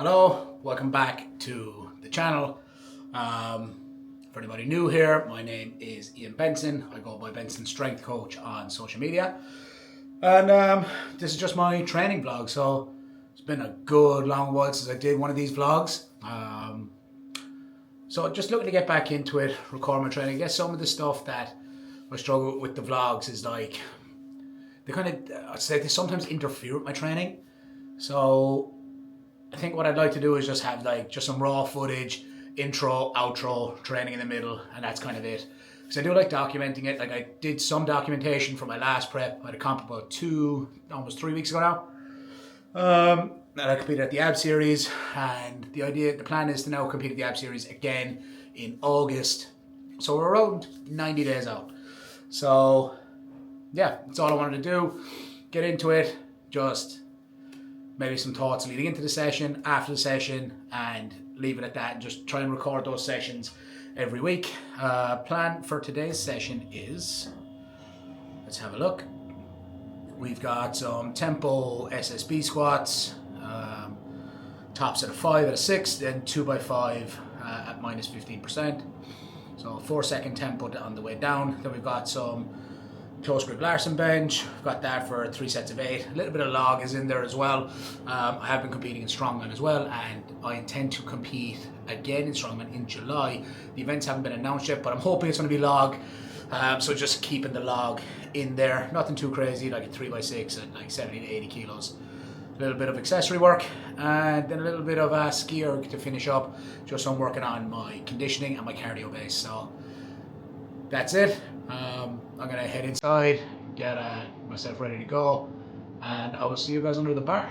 Hello, welcome back to the channel. For anybody new here, my name is Ian Benson. I go by Benson Strength Coach on social media. And this is just my training vlog. So it's been a good long while since I did one of these vlogs. So just looking to get back into it, record my training. I guess some of the stuff that I struggle with the vlogs is like, I'd say they sometimes interfere with my training. So I think what I'd like to do is just have just some raw footage, intro, outro, training in the middle, and that's kind of it. Because I do like documenting it. Like I did some documentation for my last prep. I had a comp about almost 3 weeks ago now. And I competed at the AB Series, and the plan is to now compete at the AB Series again in August. So we're around 90 days out. So yeah, that's all I wanted to do. Get into it, just maybe some thoughts leading into the session, after the session, and leave it at that, and just try and record those sessions every week. Plan for today's session is, let's have a look. We've got some tempo SSB squats, tops at a 5 at a 6, then 2x5 at minus 15%. So 4-second tempo on the way down. Then we've got some close grip Larsen bench. I've got that for 3 sets of 8. A little bit of log is in there as well. I have been competing in strongman as well, and I intend to compete again in strongman in July. The events haven't been announced yet, but I'm hoping it's going to be log. So just keeping the log in there. Nothing too crazy, like a 3x6 at like 70 to 80 kilos. A little bit of accessory work, and then a little bit of ski erg to finish up. Just so I'm working on my conditioning and my cardio base. So that's it. I'm gonna head inside, get myself ready to go, and I will see you guys under the bar.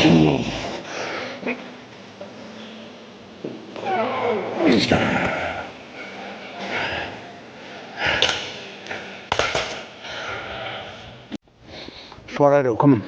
That's what I do. Come on.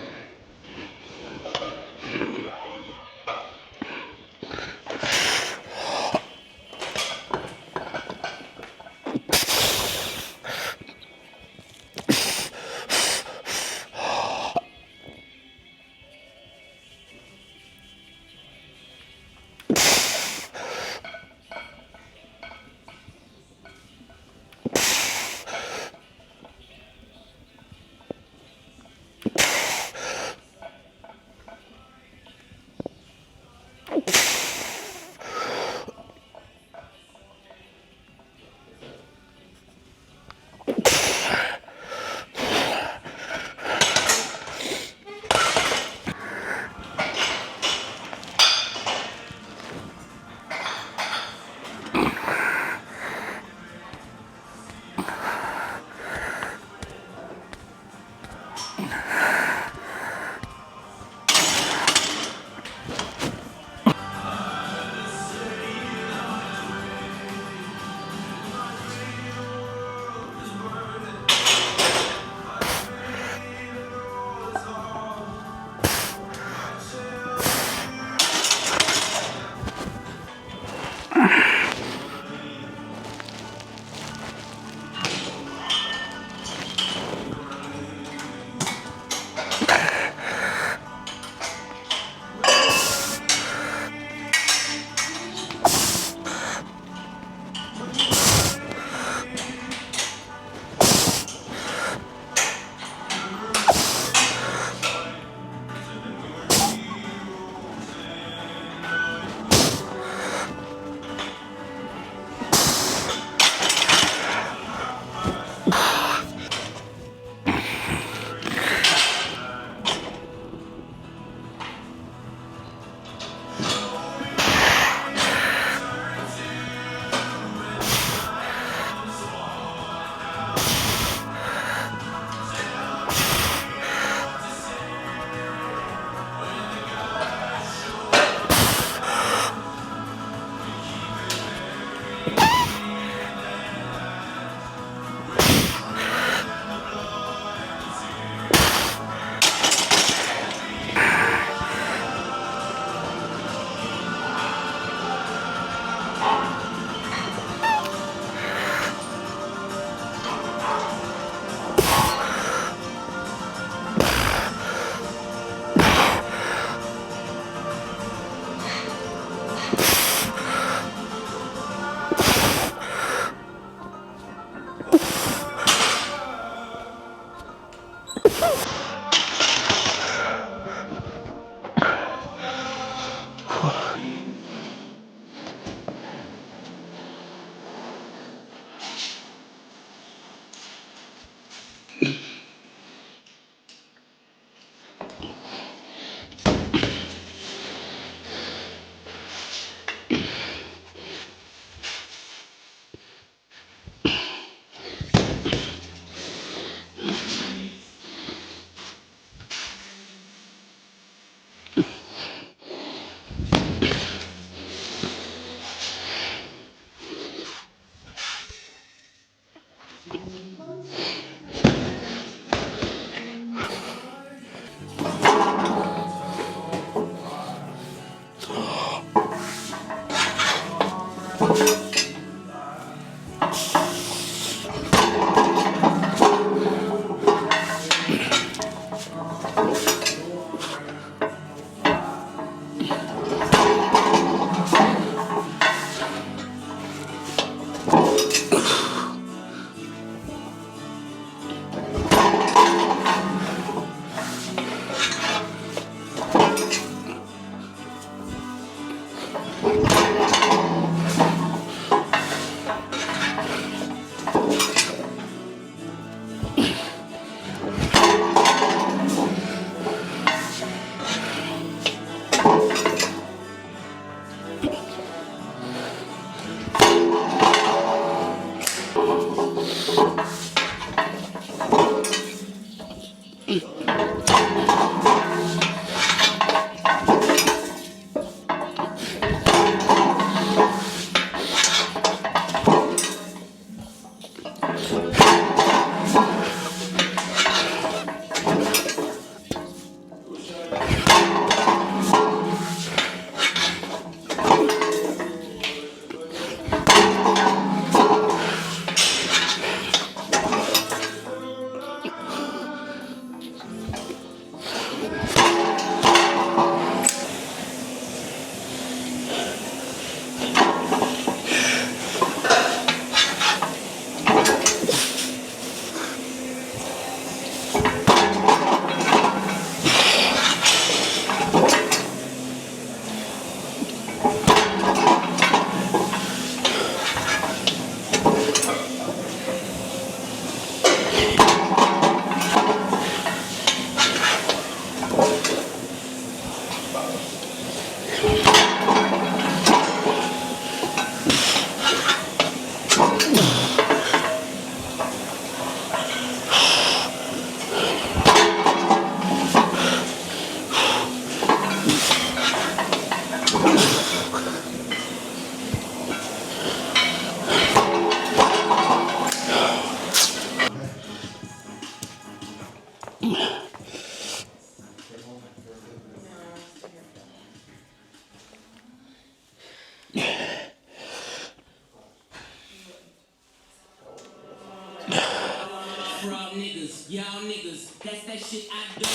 Y'all niggas, that's that shit I do.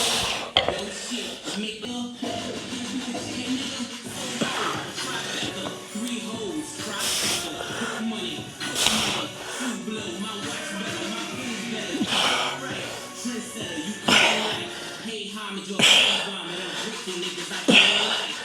Yo shit, make three hoes, quick money, food blow, my watch better, my food better. Alright, trendsetter, you can't like. Hey, homage, your phone vomit, I'm drinking niggas, I can't like.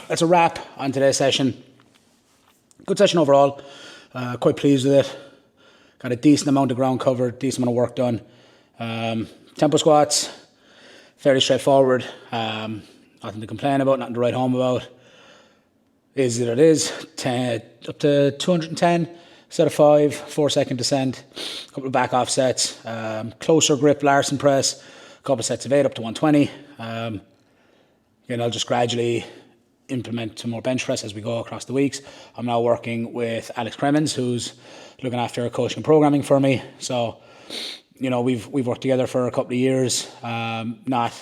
That's a wrap on today's session. Good session overall. Quite pleased with it. Got a decent amount of ground covered, decent amount of work done. Tempo squats, fairly straightforward. Nothing to complain about, nothing to write home about. Is it is. Up to 210, set of 5, 4-second descent, a couple of back offsets, closer grip Larsen press, a couple of sets of 8 up to 120. Again, I'll just gradually implement some more bench press as we go across the weeks. I'm now working with Alex Cremens, who's looking after coaching and programming for me. So, you know, we've worked together for a couple of years, not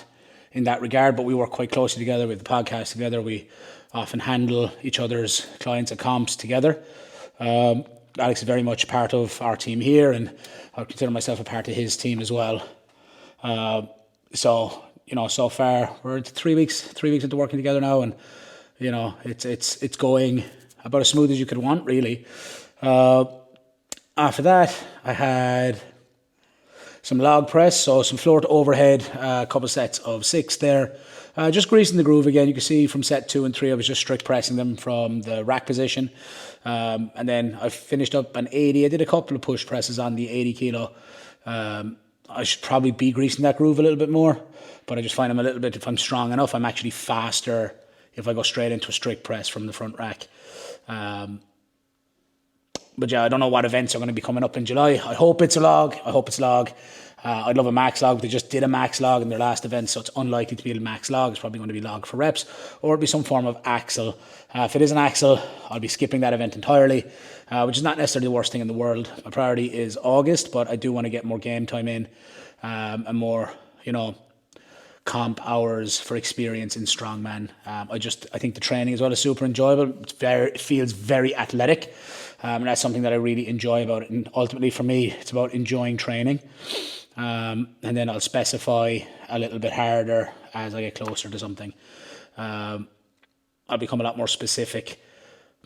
in that regard, but we work quite closely together with the podcast together. We often handle each other's clients and comps together. Alex is very much part of our team here, and I consider myself a part of his team as well. So, you know, so far we're 3 weeks into working together now, and you know, it's going about as smooth as you could want, really. After that, I had some log press, so some floor to overhead, a couple of sets of 6 there. Just greasing the groove again. You can see from set 2 and 3, I was just strict pressing them from the rack position. And then I finished up an 80. I did a couple of push presses on the 80 kilo. I should probably be greasing that groove a little bit more, but I just find I'm a little bit, if I'm strong enough, I'm actually faster if I go straight into a strict press from the front rack. But yeah, I don't know what events are going to be coming up in July. I hope it's a log. I'd love a max log. They just did a max log in their last event, so it's unlikely to be a max log. It's probably going to be log for reps, or it'll be some form of axle. If it is an axle, I'll be skipping that event entirely, which is not necessarily the worst thing in the world. My priority is August, but I do want to get more game time in, and more, you know, comp hours for experience in strongman. I think the training as well is super enjoyable. It feels very athletic, and that's something that I really enjoy about it. And ultimately for me, it's about enjoying training. And then I'll specify a little bit harder as I get closer to something. I'll become a lot more specific.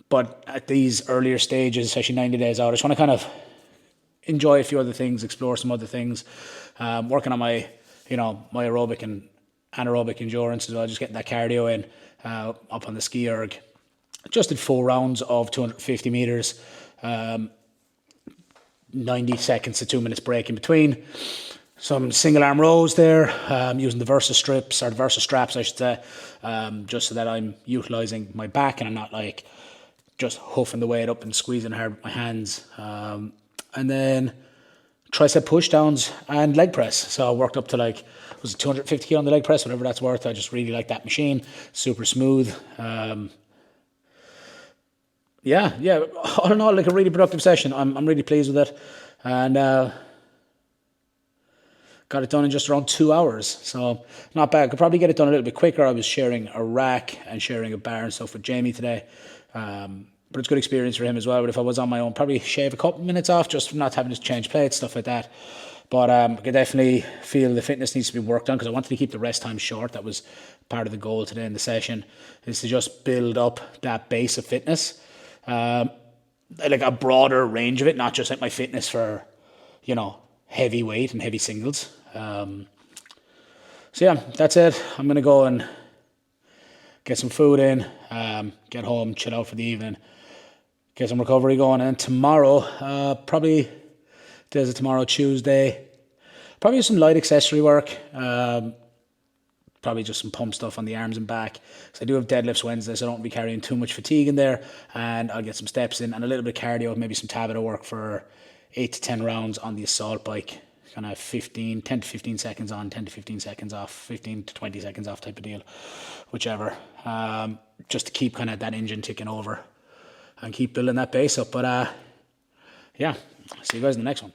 But at these earlier stages, especially 90 days out, I just want to kind of enjoy a few other things, explore some other things, working on my aerobic and anaerobic endurance as well, just getting that cardio in, up on the ski erg. Just did 4 rounds of 250 meters, 90 seconds to 2 minutes break in between. Some single arm rows there, using the Versa strips, or the Versa straps, I should say, just so that I'm utilizing my back and I'm not like just hoofing the weight up and squeezing hard with my hands. And then tricep push downs and leg press. So I worked up to like, was it 250 kilo on the leg press, whatever that's worth. I just really like that machine, super smooth. Yeah, all in all, like a really productive session. I'm really pleased with it, and got it done in just around 2 hours, so not bad. Could probably get it done a little bit quicker. I was sharing a rack and sharing a bar and stuff with Jamie today, but it's good experience for him as well. But if I was on my own, probably shave a couple minutes off just from not having to change plates, stuff like that. But I could definitely feel the fitness needs to be worked on, because I wanted to keep the rest time short. That was part of the goal today in the session, is to just build up that base of fitness, like a broader range of it, not just like my fitness for, you know, heavy weight and heavy singles. So yeah, that's it. I'm going to go and get some food in, get home, chill out for the evening, get some recovery going. And tomorrow, probably, there's a tomorrow, Tuesday, probably some light accessory work. Probably just some pump stuff on the arms and back. So I do have deadlifts Wednesday, so I don't be carrying too much fatigue in there. And I'll get some steps in and a little bit of cardio, maybe some Tabata work for 8 to 10 rounds on the assault bike. Kind of 10 to 15 seconds on, 10 to 15 seconds off, 15 to 20 seconds off type of deal, whichever. Just to keep kind of that engine ticking over and keep building that base up. But yeah, see you guys in the next one.